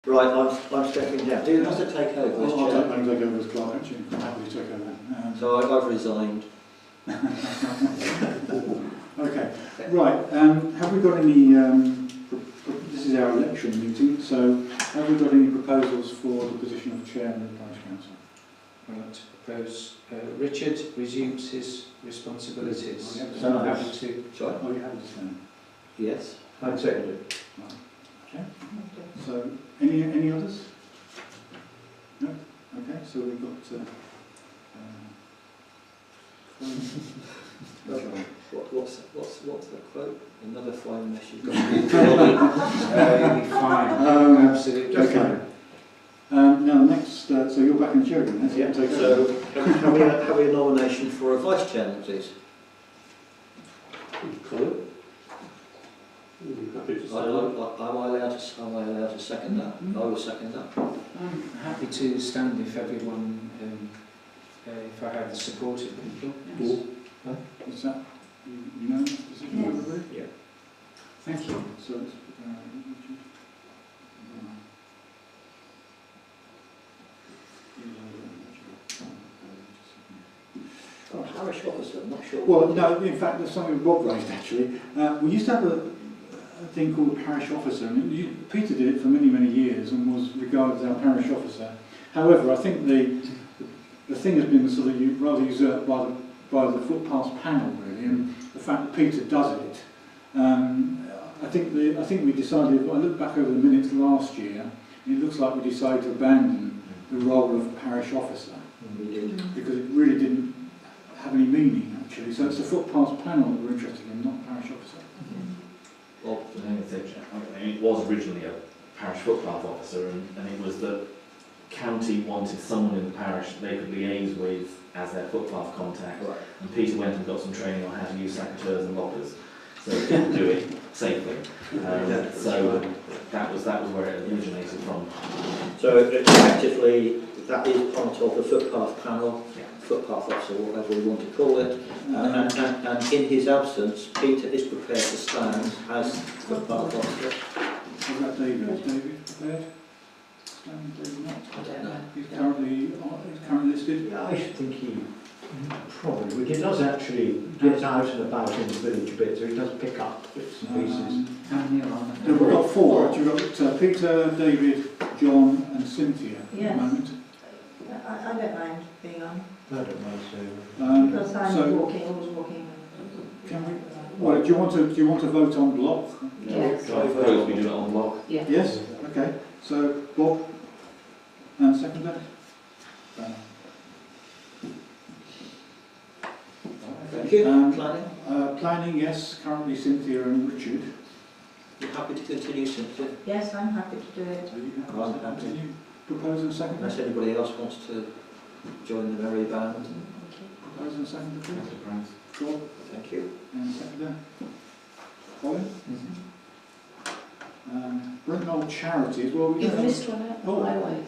Right, I'm stepping down. Do you have to take over as I'll chair? take over as clerk, actually. I'm happy to take over. So I've resigned. Okay, right. Have we got any, this is our election meeting, so have we got any proposals for the position of chairman of the parish council? I'd like to propose Richard resumes his responsibilities. So I'm happy to. Sorry? Oh, you have to stand. Yes. I'd second it. Okay. So, any others? No? Okay, so we've got... What's the quote? Another fine mess you've got. You'll be fine. Absolutely. Okay. Now, next, so you're back in chair again, Yeah. Take So over. have we a nomination for a vice chairman, please? Colin? Happy to say that. Am I allowed to second that? I will second that. I'm happy to stand if everyone, if I have the support of people. Yes. Is that unanimous decision, everybody? Yeah. Thank you. So it's Richard. Parish officer, I'm not sure. Well, no, in fact, there's something Bob raised actually. We used to have a thing called a parish officer, and Peter did it for many, many years and was regarded as our parish officer. However, I think the thing has been sort of rather usurped by the footpath panel, really, and the fact that Peter does it. I think we decided. I looked back over the minutes last year, and it looks like we decided to abandon the role of parish officer We did. because it really didn't have any meaning actually. So it's the footpath panel that we're interested in, not parish officer. Well, It was originally a parish footpath officer, and it was that county wanted someone in the parish they could liaise with as their footpath contact. right. And Peter went and got some training on how to use secateurs and lockers, so he could do it safely. So that was where it originated from. So effectively, that is part of the footpath panel, Yeah. footpath officer, whatever we want to call it. And in his absence, Peter is prepared to stand as footpath officer. What about David? Is David prepared? David not? I don't know. He's currently listed. Yeah, I think he probably, he does actually get out and about in the village a bit, so he does pick up bits and pieces. How many are on No, we've got four. You've got Peter, David, John and Cynthia at Yes. the moment. I don't mind being on, I don't mind saying. because I'm so always walking. can we, well, do you want to vote on block? Yes. So I propose we do it on block. Yeah. Yes? Okay. So Bob and seconder? Thank you. Planning? Planning, yes. Currently Cynthia and Richard. You're happy to continue, Cynthia? Yes, I'm happy to do it. Are you happy I'm to happy. continue? Propose and seconder? Unless anybody else wants to join the merry band. Propose and seconder, please. Bob Thank you. and seconder. Colin? Brent Knoll Charities. Well, we You've don't have- missed one out, Oh. highways.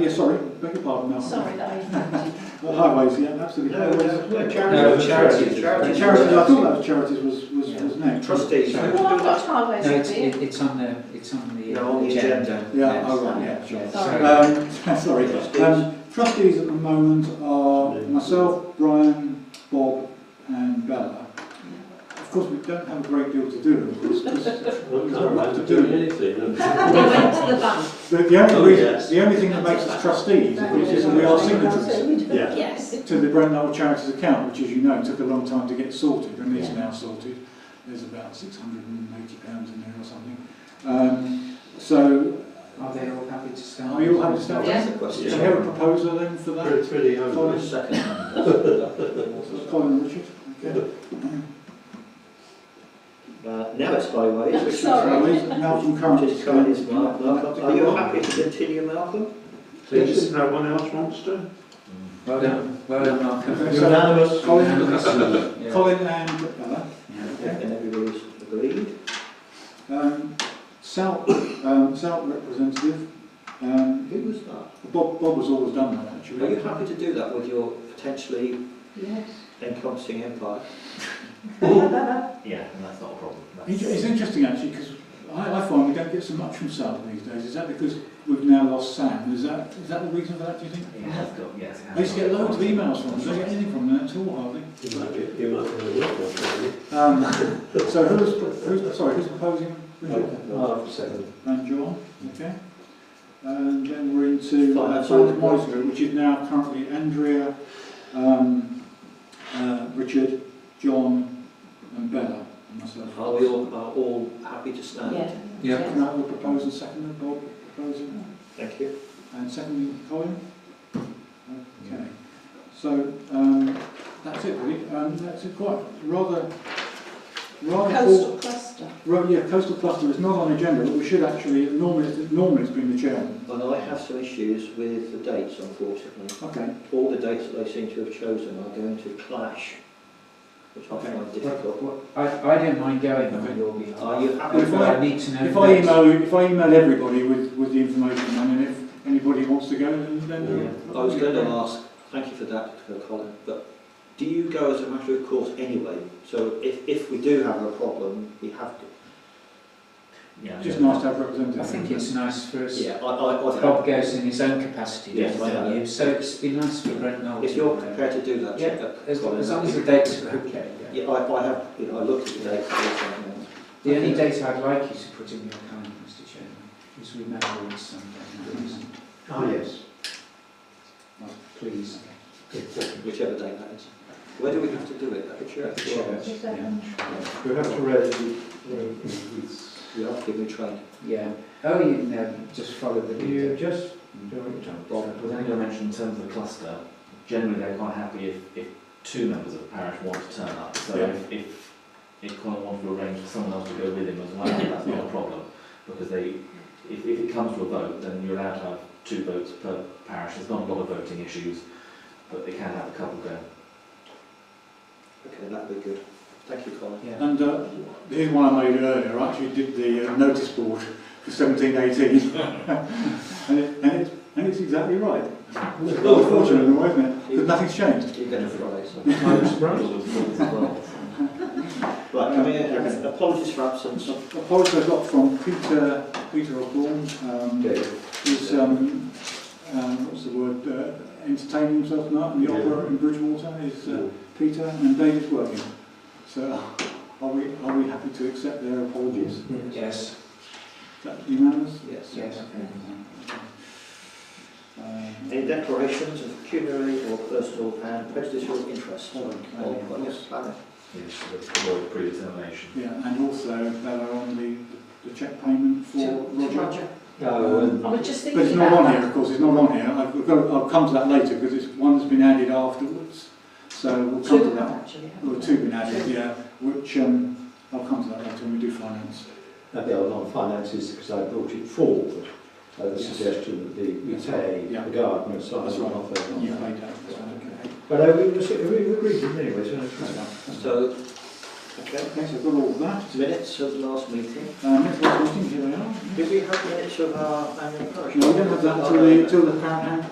yeah, sorry. Beg your pardon, Malcolm. Sorry that I interrupted. Highways, yeah, absolutely. Highways. No, charities. Charities, I thought that was charities was next. Trustees. Sorry. Well, I've got highways No, up here. it's on the No, on the agenda. Yeah, Yes. oh right, yeah, sure. Sorry. Sorry. Trustees. Trustees at the moment are myself, Brian, Bob and Bella. Of course we don't have a great deal to do with this because Well, there's can't not much mind to doing do. anything. We went to the bank. The only thing that makes us trustees is that we are signatories Yeah. Yes. to the Brent Knoll Charities account, which as you know took a long time to get sorted and is now sorted. There's about £680 in there or something. So Are they all happy to stand? are you all happy to start? Yeah. That's the question. So we have a proposal then for that? Pretty Colin, open. Second. Colin and Richard. Okay. Now it's highways. which is- Sorry. Malcolm currently Which is currently Malcolm. Are you happy to continue, Malcolm? Please, no one else wants to? Well done, Malcolm. Okay, You're so unanimous. Colin, Yeah. Colin and Bella. And everybody's agreed. South representative. Who was that? Bob was always done that actually. Are you happy to do that with your potentially Yes. encompassing empire? Yeah, and that's not a problem. It's interesting actually because I find we don't get so much from South these days. Is that because we've now lost Sam. Is that the reason for that, do you think? It has got, yes. It has I used to get got- loads of emails from them. Don't get anything from them at all, hardly. You might be able to So who's proposing? Richard? Oh, second. And John, okay. And then we're into Finance Finance Audit. Advisory Group, which is now currently Andrea, Richard, John and Bella and myself. Are we all happy to stand? Yeah. Yeah. Can I have a proposal second, Bob proposing? Thank you. And second, Colin? Okay. So that's it really. That's it quite rather Coastal cluster. coastal cluster is not on the agenda, but we should actually, normally it's been the chairman. And I have some issues with the dates, unfortunately. Okay. All the dates that they seem to have chosen are going to clash, which I Okay. find difficult. I don't mind going Okay. on your behalf. Are you happy If with But that? I need to know. If dates. I email everybody with the information, and then if anybody wants to go, then I was going to ask, thank you for that, Colin, but do you go as a matter of course anyway? So if we do have a problem, we have to. Yeah, just yeah. nice to have representatives. I think it's nice for us. Yeah, I've Bob goes in his own capacity, Yes, doesn't I know. he? So it's been nice for Brent Knoll. If to you're go there. prepared to do that, Yeah, as long as the dates are okay. Yeah. Yeah, I have, I looked at the dates. The only date I'd like you to put in your calendar, Mr. Chairman, is Remembrance Sunday. Oh, yes. Please. Whichever date that is. Where do we have to do it? At the church? The church. Just second. We have to read We are giving train. Yeah. Oh, you know, just follow the You lead. just do what you Bob, was only going to mention in terms of the cluster, generally they're quite happy if two members of the parish want to turn up. So Yeah. if Colin wanted to arrange for someone else to go with him as well, that's not a problem. Because if it comes to a vote, then you're allowed to have 2 votes per parish. There's not a lot of voting issues, but they can have a couple go. Okay, that'd be good. Thank you, Colin. Yeah. And here's one I made earlier. I actually did the notice board for 1718, and it's exactly right. Well, unfortunately, in a way, isn't it? Because nothing's changed. You get a prize. I'm surprised. Right, can we, apologies for absence. Apologies I got from Peter Osborne, who's what's the word? Entertaining himself now in the opera in Bridgewater. Is Peter and David's working. So are we happy to accept their apologies? Yes. Is that unanimous? Yes. Yes. Any declarations of pecuniary or personal and prejudicial interest on Okay. project planning? Yes, the word predetermination. Yeah, and also Bella on the cheque payment for Roger. I was just But thinking it's not about on that. here, of course. It's not on here. I'll come to that later because it's one that's been added afterwards. So we'll come to Two that. actually. Or 2 been added, yeah. Which I'll come to that later when we do finance. That'd be on finances because I brought it forward. The Yes. suggestion that we pay Yeah. the gardener and so on. That's right. Off their You own. paid that. Okay. But we agreed with it anyway, so it's fine. So, okay, Okay, so I've got all of that. minutes of the last meeting. Next meeting, here they are. Did we have minutes of our annual parish? No, we don't have that until the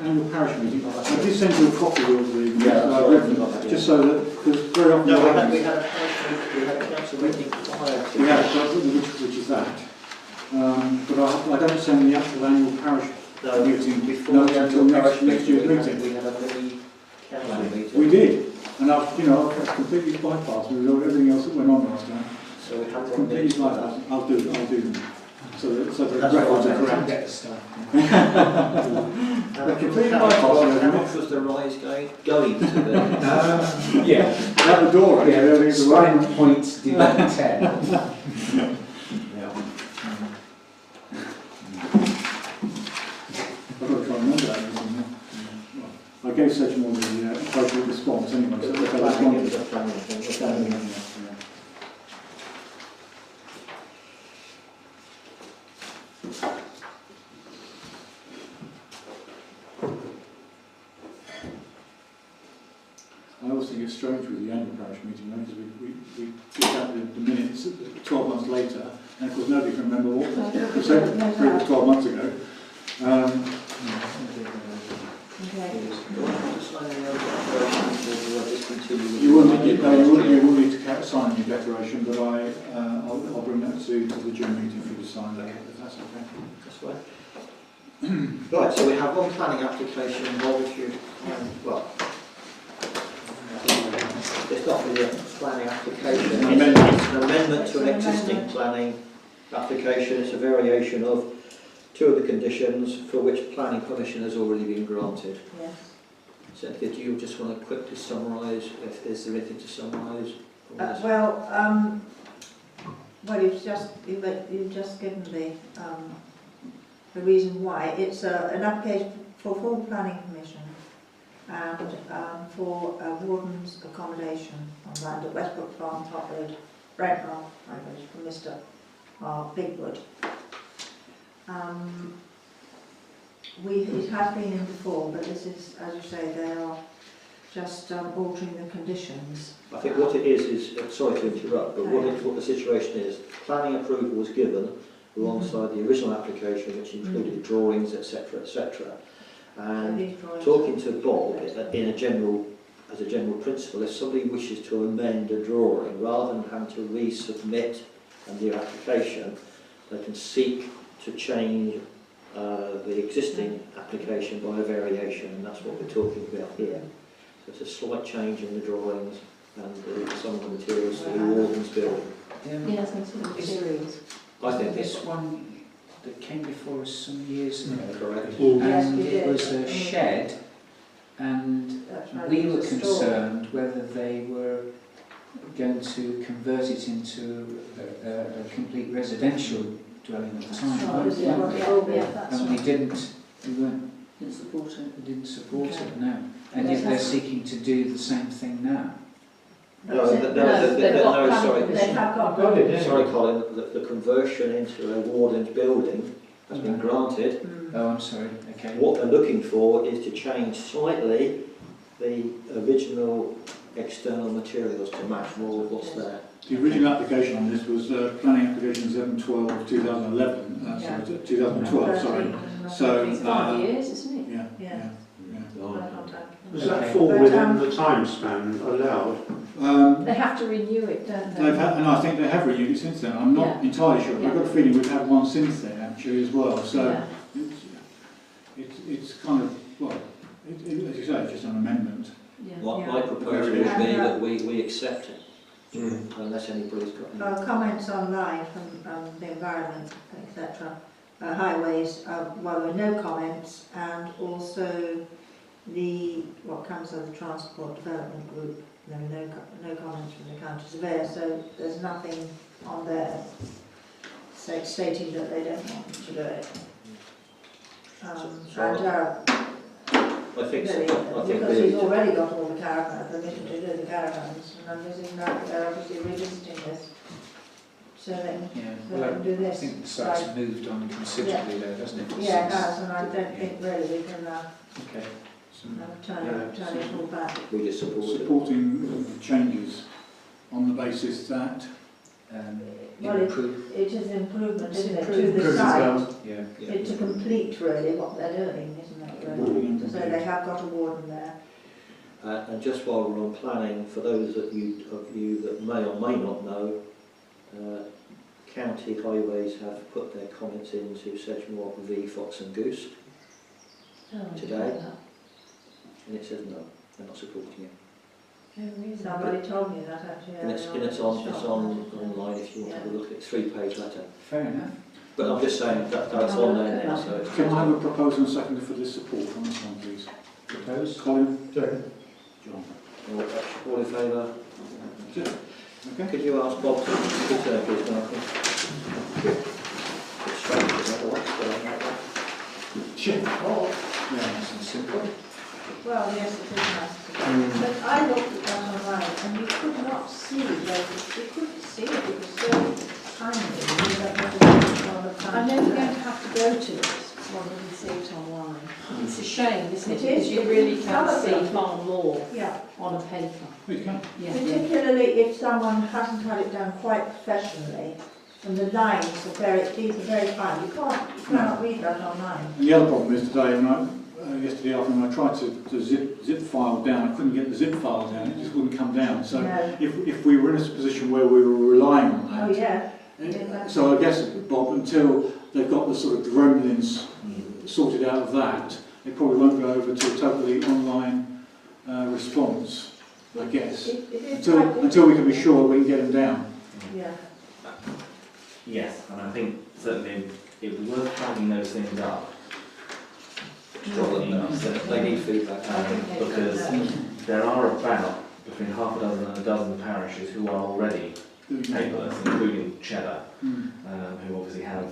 annual parish meeting. I did send you a copy of the minutes, I read them, just so that, because very often... No, we had a parish meeting, we had a council meeting prior to. We have, which is that. But I don't send the actual annual parish No, meeting before notes the until annual parish next year's we meeting. had a mini council meeting. We did, and I've completely bypassed with everything else that went on last time. So we had one Completely minute for that. bypassed. I'll do them. So the That's records right, are Can't correct. get the stuff. How completely much bypassed the was the rise going to the... Yeah. Out the door, actually. Yeah. I think it's the right Spine points did 10. I've got to try and remember that. I gave such more the appropriate response anyway. So The they planning, it responded. was a planning thing, the planning. I always think it's strange with the annual parish meeting, because we get out the minutes 12 months later, and of course nobody can remember what was said 12 months ago. Okay. You will need to sign a new declaration, but I'll bring that to the June meeting for you to sign that, if that's okay. That's right. Right, so we have one planning application, Bob, if you, well, it's not really a planning application, it's an amendment to an existing planning application. It's a variation of two of the conditions for which planning permission has already been granted. Yes. So do you just want to quickly summarise, if is there anything to summarise? Well, you've just given the reason why. It's an application for full planning permission and for a warden's accommodation on land at Westbrook Farm, Top Road, Brent Knoll Parish from Mr. R. Bigwood. It has been in before, but this is, as you say, they are just altering the conditions. I think what it is sorry to interrupt, but what the situation is, planning approval was given alongside the original application, which included drawings, etc., etc. And talking to Bob, as a general principle, if somebody wishes to amend a drawing, rather than having to resubmit a new application, they can seek to change the existing application by a variation, and that's what we're talking about here. So it's a slight change in the drawings and some of the materials for the warden's building. Yes, and some materials. I think this one that came before us some years ago. Correct. Yes, And we it did. was a shed, and That's right, we it were was a store. concerned whether they were going to convert it into a complete residential dwelling at the time. Oh, weren't is we? it? Yeah, that's And we right. didn't support it. we didn't support Okay. it, no. And yet they're seeking to do the same thing now. No, That's it. they've got planning sorry. They have got Got it, yeah. Sorry, Colin, the conversion into a warden's building has been granted. Oh, I'm sorry, okay. What they're looking for is to change slightly the original external materials to match more of what's there. The original application on this was planning application 7/12/2011, Yeah. 2012, sorry. So, It's 5 years, isn't it? yeah, Yeah. yeah. Does that Okay. fall But, within the time span allowed? They have to renew it, don't they? They've had, and I think they have renewed it since then. I'm not entirely sure, but I've got a feeling we've had one since then actually as well. So Yeah. it's kind of, well, as you say, it's just an amendment. Yeah. My proposal would be that we accept it, unless anybody's got any. Comments online from the environment, etc. Highways, well, there were no comments, and also what comes of the Transport Development Group, there were no comments from the county surveyor, so there's nothing on there stating that they don't want to do it. I think so. Really, I think because he's already got all the permission to do the caravans, and I'm guessing that they're obviously revisiting this. So then, Yeah, they well, can do I this. think the site's moved on considerably there, doesn't it? Yeah, it since- has, and I don't think really we can Okay. So, turn it all back. we just support it. Supporting changes on the basis that Well, improve. it is improvement, It's isn't it, to improvement. the site. Yeah. It's to complete really what they're doing, isn't it? Really? So they have got a warden there. And just while we're on planning, for those of you that may or may not know, County Highways have put their comments into Sedgemoor v Fox and Goose, Today? and it says no, they're not supporting it. Somebody told me that actually. And it's on online if you want to have a look at it, 3-page letter. Fair enough. But I'm just saying that's on there now, so it's can I have a proposal and second for this support on this one, please? Propose? Colin? Second. John? all in favour? Okay. Could you ask Bob to return, please, Malcolm? It's strange, isn't it? What's going on there? Yeah, nice and simple. Well, yes, it is nice. But I looked at that online and you could not see those, you couldn't see it, it was so tiny. You don't have to look on the I know time. we're going to have to go to it rather than see it online. It's a shame, isn't it? It is. Because you really can Some of see them. far more Yeah, on a paper. Please come. Yeah. particularly if someone hasn't had it done quite professionally and the lines are these are very fine. You cannot read that online. And the other problem is today, yesterday afternoon, I tried to zip file down. I couldn't get the zip file down. It just wouldn't come down. So No. if we were in a position where we were relying on that, Oh yeah. so I guess, Bob, until they've got the sort of gremlins sorted out of that, it probably won't go over to a totally online response, I guess, until we can be sure we can get them down. Yeah. Yes, and I think certainly it would be worth flagging those things up. They need feedback. Because there are about between half a dozen and a dozen parishes who are already paperless, including Cheddar, who obviously have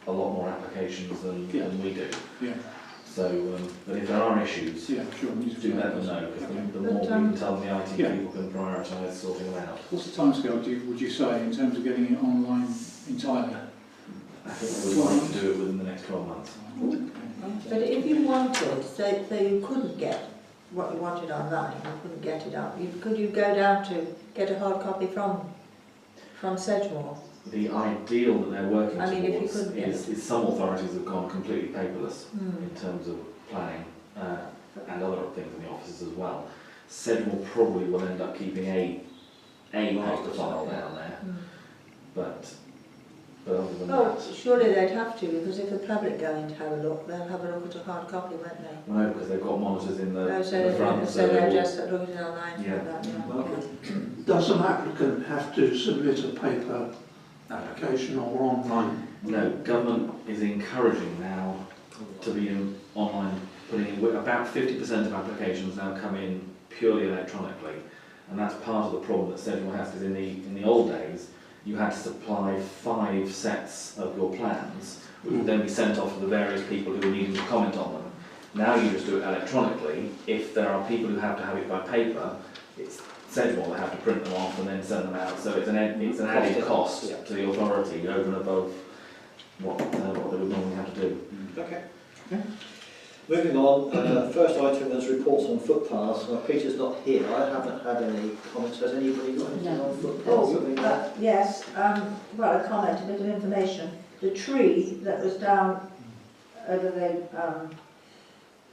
a lot more applications than we do. Yeah. So, but if there are issues, yeah, sure, do let them know, because the more we can tell them, the IT people can prioritise sorting them out. What's the timescale, would you say, in terms of getting it online entirely? I think we would like to do it within the next 12 months. But if you wanted, so you couldn't get what you wanted online, you couldn't get it up, could you go down to get a hard copy from Sedgemoor? The ideal that they're working if towards is some authorities have gone completely paperless in terms of planning and other things in the offices as well. Sedgemoor probably will end up keeping a paper file down there, but other than that... surely they'd have to, because if the public go in to have a look, they'll have a look at a hard copy, won't they? Well, no, because they've got monitors in the front. So they're just looking online. Yeah. Like that, Does an applicant have to submit a paper application or online? No, government is encouraging now to be online, putting in about 50% of applications now come in purely electronically, and that's part of the problem that Sedgemoor has, because in the old days you had to supply 5 sets of your plans, which would then be sent off to the various people who were needing to comment on them. Now you just do it electronically. If there are people who have to have it by paper, it's Sedgemoor that have to print them off and then send them out. So it's an added cost to the authority over and above what they would normally have to do. Okay. Moving on, first item is reports on footpaths. Now, Peter's not here. I haven't had any comments. Has anybody got anything on footpaths? Yes, well, a comment, a bit of information. The tree that was down over the,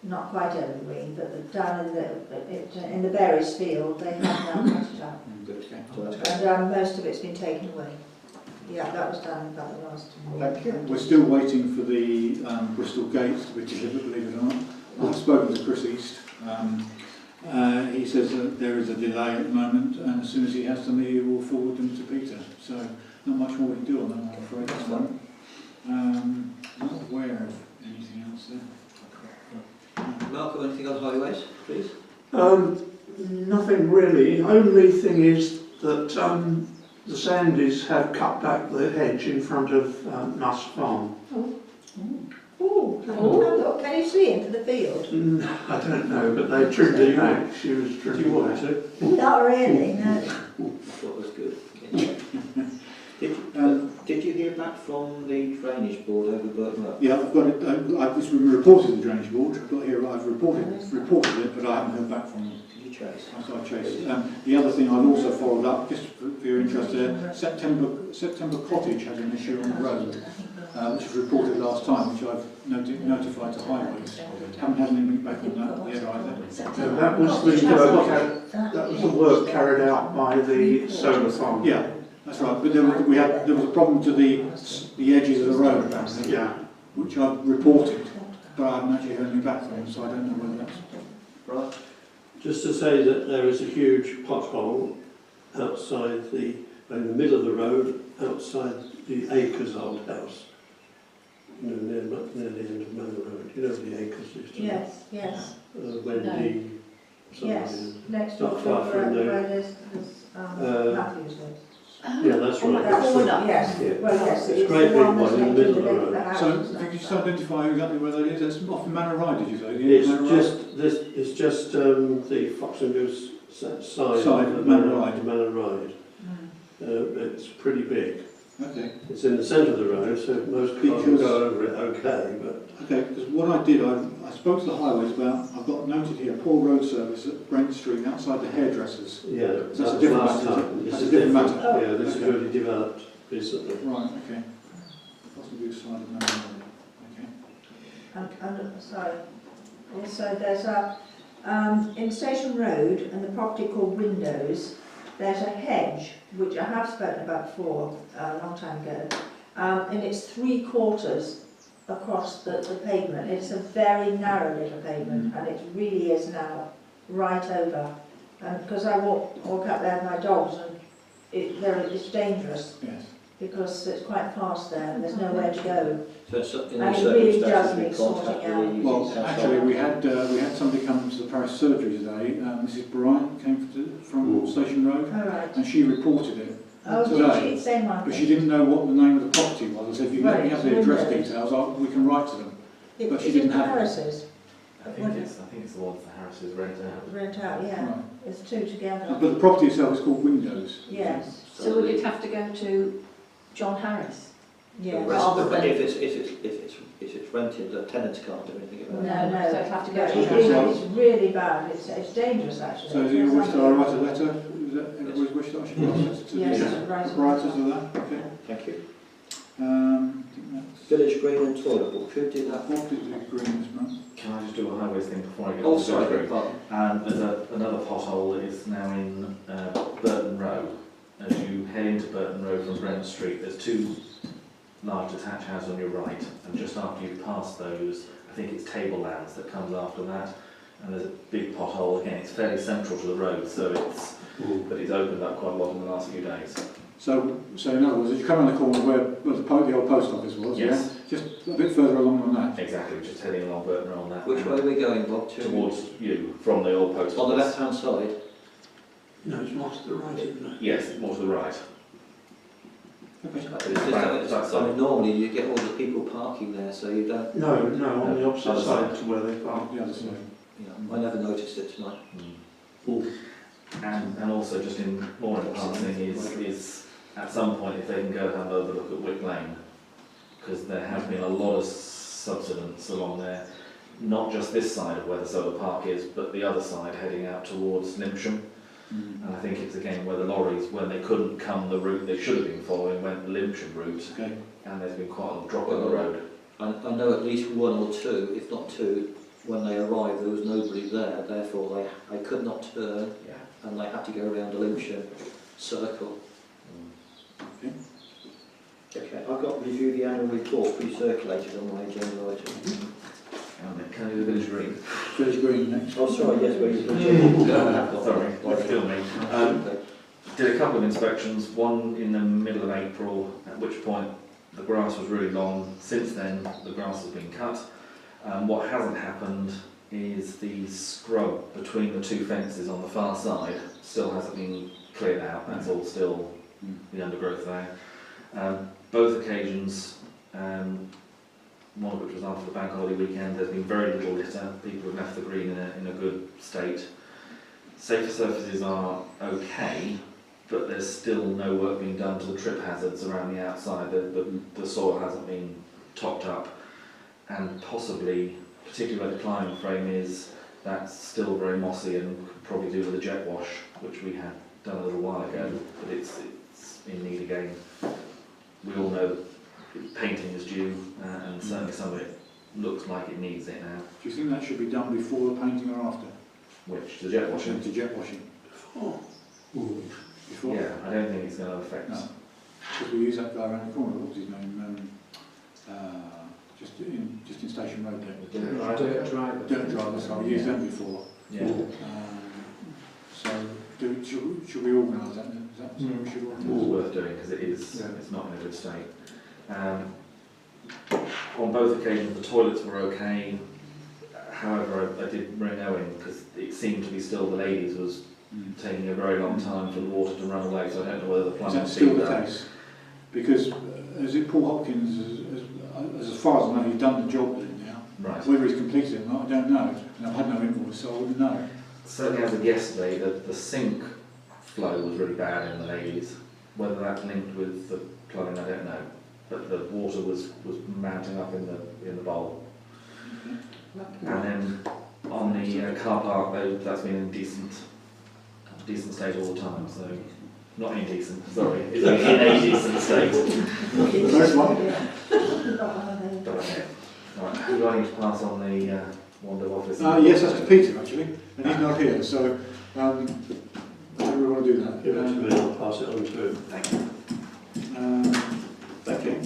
not quite over the green, but down in the berries field, they have now cut it out. Good, okay. So that's good. And most of it's been taken away. Yeah, that was done about the last week. Thank you. We're still waiting for the Bristol gates to be delivered, believe it or not. I've spoken to Chris East. He says that there is a delay at the moment, and as soon as he has them, he will forward them to Peter. So not much more we can do on that, I'm afraid. At the moment. Not aware of anything else there. Malcolm, anything on highways, please? Nothing really. Only thing is that the Sandys have cut back the hedge in front of Nuss Farm. Oh, can you see into the field? I don't know, but they trimmed it back. She was trimming it back. Not really, no. That was good. Did you hear back from the drainage board over Burton Road? Yeah, I've got it. It's been reported to the drainage board. I've got here. I've reported it, but I haven't heard back from them. Did you chase? I chased. The other thing I've also followed up, just for your interest there, September Cottage had an issue on the road, which was reported last time, which I've notified to Highways. Haven't had anything back on that yet either. So that was the work carried out by the solar farm. Yeah, that's right. But there was a problem to the edges of the road, apparently, which I've reported, but I haven't actually heard anything back from them, so I don't know whether that's Right. Just to say that there is a huge pothole outside in the middle of the road, outside the Acres old house. You know, near the end of Manor Road. You know the Acres used to Yes. Wendy. Yes, next door Not to far from where there. there's Matthews lives. Yeah, that's right. That's corner. Yes, Yeah. well, yes, It's it's great the big one that's one in the next to middle of the the road. house. So, and if you just stuff. identify exactly where that is, that's off the Manor Ride, did you say? It's Manor Ride? just the Fox and Goose side of Manor Ride. Manor Ride. It's pretty big. Okay. It's in the centre of the road, so most cars will go over it okay, but... Okay, because what I did, I spoke to the Highways about, I've got noted here, poor road service at Brent Street outside the hairdressers. Yeah, That's a different last matter. time. That's a different matter. Yeah, this is Okay. really developed recently. Right, okay. Possibly side of Manor Ride. Okay. And sorry, also there's in Station Road and the property called Windows, there's a hedge, which I have spoken about before, a long time ago, and it's 3/4 across the pavement. It's a very narrow little pavement, and it really is now right over. And because I walk up there with my dogs, and it's dangerous Yes. because it's quite fast there, and there's nowhere to go. So in And those it really does circumstances, we need sorting contact out. the Well, council. actually, we had somebody come to the parish surgery today. Mrs. Bryant came from Station Road, All right. and she reported it. Oh, today, did she? Same one. But she didn't know what the name of the property was. I said, if you let me have the address Right. details, we can write to them. but she Is didn't it have it. Harris's? I think it's the one for Harris's rent out. Rent out, yeah. Right. It's two together. But the property itself is called Windows. Yes. So would it have to go to John Harris? Yes. Rather than- If it's rented, the tenants can't do anything about it. No, So it'd have to go It- to it- John. It's really bad. It's dangerous, actually. So do you wish that I write a letter? Is that everybody wish that I should write a letter to Yes, the right. proprietors of that? Okay. Thank you. I think that's... Village green and toilet book, who did that? What is the agreement, man? Can I just do a highways thing before I get Oh, on to sorry, the beg pardon. There's another pothole that is now in Burton Row. As you head into Burton Row from Brent Street, there's two large detached houses on your right, and just after you pass those, I think it's Tablelands that comes after that, and there's a big pothole. Again, it's fairly central to the road, so but it's opened up quite a lot in the last few days. So in other words, as you come around the corner where the old post office was, Yes. yeah? Just a bit further along than that. Exactly, just heading along Burton Row on that. Which way are we going, Bob? Towards you, from the old post On the office. left-hand side? No, it's more to the right, isn't it? Yes, more to the right. I mean, normally you get all the people parking there, so you don't... No, on the opposite Other side side. to where they park. The other side. Yeah, I never noticed it tonight. And also just in more in passing is at some point if they can go have another look at Wick Lane, because there has been a lot of subsidence along there, not just this side of where the solar park is, but the other side heading out towards Lymsham. And I think it's again where the lorries, when they couldn't come the route they should have been following, went the Lymsham route, Okay. and there's been quite a drop on the road. I know at least one or two, if not two, when they arrived there was nobody there, therefore they could not turn, Yeah. and they had to go around a Lymsham circle. Okay, I've got review the annual report pre-circulated on my agenda item. Can I do the village green? Village Green next. Oh, sorry, yes, where you Sorry, like kill me. Did a couple of inspections, one in the middle of April, at which point the grass was really long. Since then, the grass has been cut. What hasn't happened is the scrub between the two fences on the far side still hasn't been cleared out. That's all still the undergrowth there. Both occasions, one of which was after the bank holiday weekend, there's been very little litter. People have left the green in a good state. Safer surfaces are okay, but there's still no work being done to the trip hazards around the outside. The soil hasn't been topped up, and possibly, particularly where the climbing frame is, that's still very mossy and could probably do with a jet wash, which we had done a little while ago, but it's in need again. We all know that painting is due, and certainly some of it looks like it needs it now. Do you think that should be done before the painting or after? Which, the jet washing? To jet washing. Before? Yeah, I don't think it's going to affect. No. Because we use that guy around the corner, what's his name? Just in Station Road there. Dirt driver. Dirt driver, so we used them before. Yeah. So should we organise that? Is that something we should It's organise? worth doing because it is. It's not in a good state. On both occasions, the toilets were okay. However, I did ring Owen because it seemed to be still the ladies was taking a very long time for the water to run away. So I don't know whether the Is plumbing that still the case? Because as Paul Hopkins, as far as I know, he's done the job now. Right. Whether he's completed it or not, I don't know. And I've had no invoice, so I wouldn't know. Certainly as of yesterday, the sink flow was really bad in the ladies. Whether that's linked with the plumbing, I don't know. But the water was mounting up in the bowl. And then on the car park, that's been in decent state all the time. So not indecent, sorry, it's been in a decent state. First one. But okay. Right, who do I need to pass on the Wando office? Yes, that's to Peter actually, and he's not here, so do we want to do that? Give it to me, I'll pass it on to him. Thank you. Okay.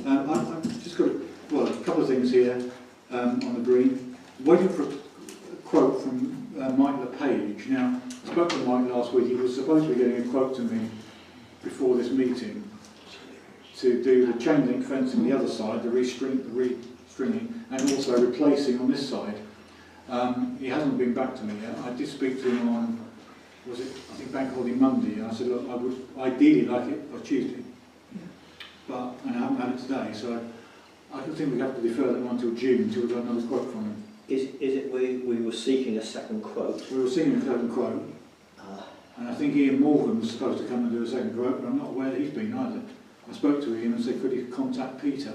I've just got a couple couple of things here on the green. Waiting for a quote from Mike LePage. Now, I spoke to Mike last week. He was supposed to be getting a quote to me before this meeting to do the chain link fence on the other side, the restringing, and also replacing on this side. He hasn't been back to me yet. I did speak to him on, I think Bank Holiday Monday, and I said, look, I would ideally like it by Tuesday, and I haven't had it today, so I think we have to defer that one until June until we got another quote from him. Is it we were seeking a second quote? We were seeking a second quote, and I think Ian Morgan was supposed to come and do a second quote, but I'm not aware that he's been either. I spoke to him and said, could he contact Peter?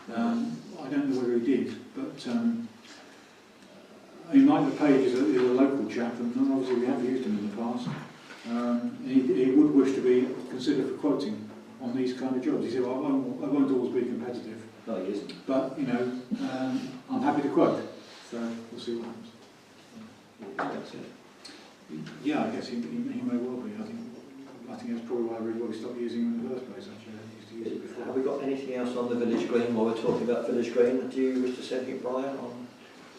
I don't know whether he did, but I mean, Mike LePage is a local chap, and obviously we have used him in the past. He would wish to be considered for quoting on these kind of jobs. He said, well, I won't always be competitive. No, he isn't. But, you know, I'm happy to quote, so we'll see what happens. Yeah, I guess he may well be. I think that's probably why everybody stopped using him in the first place, actually. I used to use it before. Have we got anything else on the Village Green while we're talking about Village Green? Do you wish to say anything, Brian? On?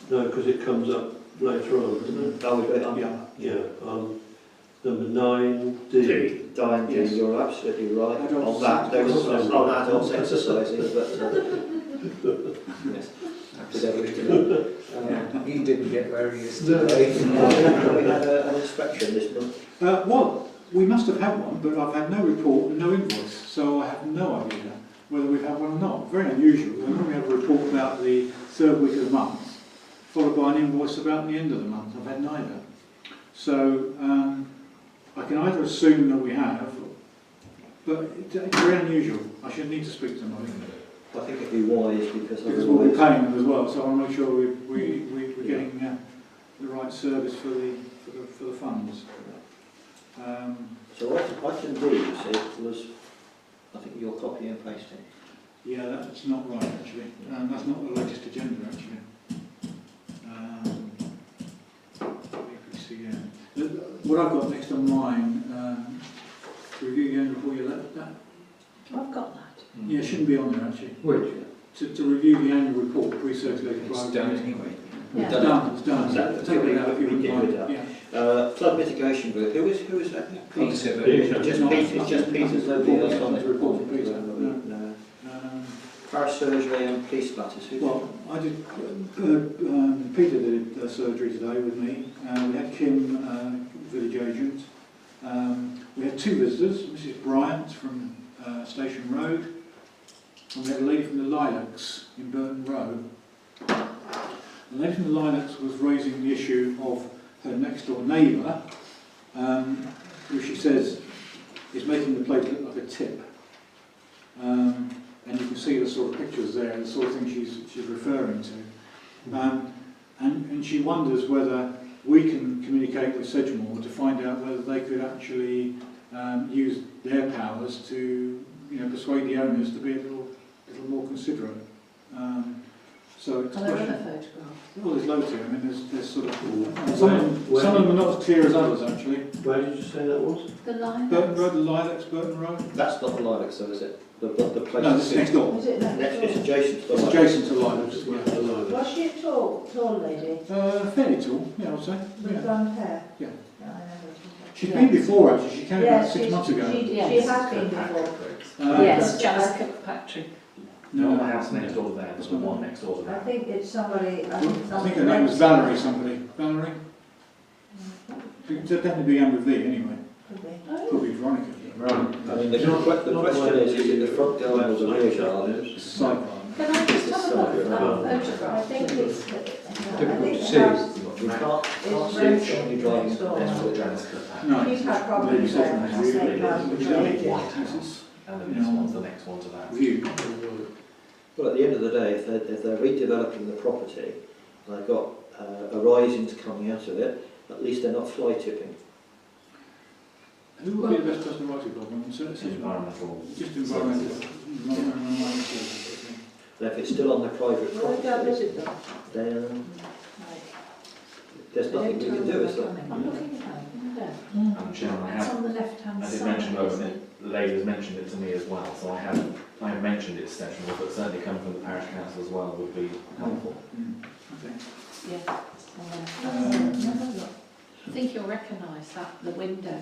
No, because it comes up later on, doesn't it? Oh, we've got it on. Yeah. Number 9D. 9D, you're absolutely right. On that, there was on adults exercising, but yes. He didn't get where he is today. We had an inspection this month. Well, we must have had one, but I've had no report and no invoice, so I have no idea whether we've had one or not. Very unusual. We normally have a report about the third week of the month, followed by an invoice about the end of the month. I've had neither. So I can either assume that we have, but it's very unusual. I should need to speak to them, I think. I think it'd be wise because we'll be paying them as well, so I want to make sure we're getting the right service for the funds. So what I can do, you see, was I think you're copying and pasting. Yeah, that's not right actually. That's not the latest agenda actually. What I've got next on mine, to review the annual report, you left that? I've got that. Yeah, it shouldn't be on there actually. Which? To review the annual report, pre-circulated. It's done anyway. Yeah. It's done. Take it out if you wouldn't mind. Yeah. Flood mitigation group. Who is that? Peter. Just Peter's nobody else on it. Report from Peter. No. Parish surgery and police matters. Well, I did. Peter did surgery today with me. We had Kim, village agent. We had two visitors. Mrs. Bryant from Station Road, and we had a lady from the Lilacs in Burton Row. The lady from the Lilacs was raising the issue of her next door neighbour, who she says is making the place look like a tip. And you can see the sort of pictures there, the sort of thing she's referring to. And she wonders whether we can communicate with Sedgemoor to find out whether they could actually use their powers to, persuade the owners to be a little more considerate. So it's Are there other photographs? well, there's loads here. I mean, there's sort of some of them are not as clear as others actually. Where did you say that was? The line. Burton Road, the Lilacs, Burton Road. That's not the Lilacs, though, is it? The place. No, this is next door. Is it It's adjacent to the It's Lilacs. adjacent to Lilacs. Yeah. Was she a tall lady? Fairly tall, yeah, I'd say. With Yeah. blonde hair? Yeah. No, I know She's been before actually. She came about 6 months ago. She has been before. Yes, Janice Kirkpatrick. No, No, the house next door to there, there's the one next door to I that. think it's somebody. I think her name was Valerie somebody. Valerie? It'd definitely be under V anyway. Could be. Could be Veronica. I Right. mean, the question is it the front garden or the rear garden? It's a side garden. Can I just have a look at that I photograph? think it's. I Difficult think to the see. house We can't see rented somebody driving next door. next to it. No. She's had problems there. I think And then this one's the next one to that. View. Well, at the end of the day, if they're redeveloping the property, and they've got arisings coming out of it, at least they're not fly tipping. Who would be the best person to write to problem? Environmental. Just environmental. And if it's still on the private Well, go property, visit them. then there's nothing we can do, is there? I'm looking at that. And Sharon, I It's have, on the left-hand I side. did mention isn't over it? it, the lady's mentioned it to me as well, so I have I have mentioned it's exceptional, but certainly coming from the parish council as well would be helpful. Okay. Yeah. I think you'll recognise that, the window.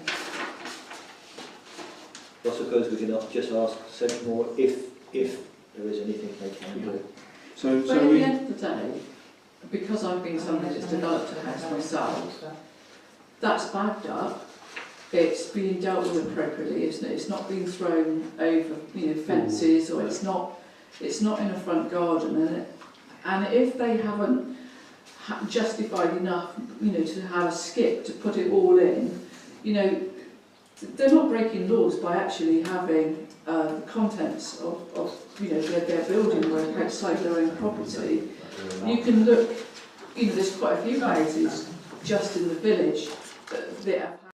I suppose we can just ask Sedgemoor if there is anything they can do. So But at we, the end of the day, because I've been somebody that's developed a house myself, that's bagged up, it's being dealt with appropriately, isn't it? It's not being thrown over, fences, or it's not in a front garden, and if they haven't justified enough, to have a skip to put it all in, they're not breaking laws by actually having contents of their building work outside their own property. You can look, there's quite a few houses just in the village that have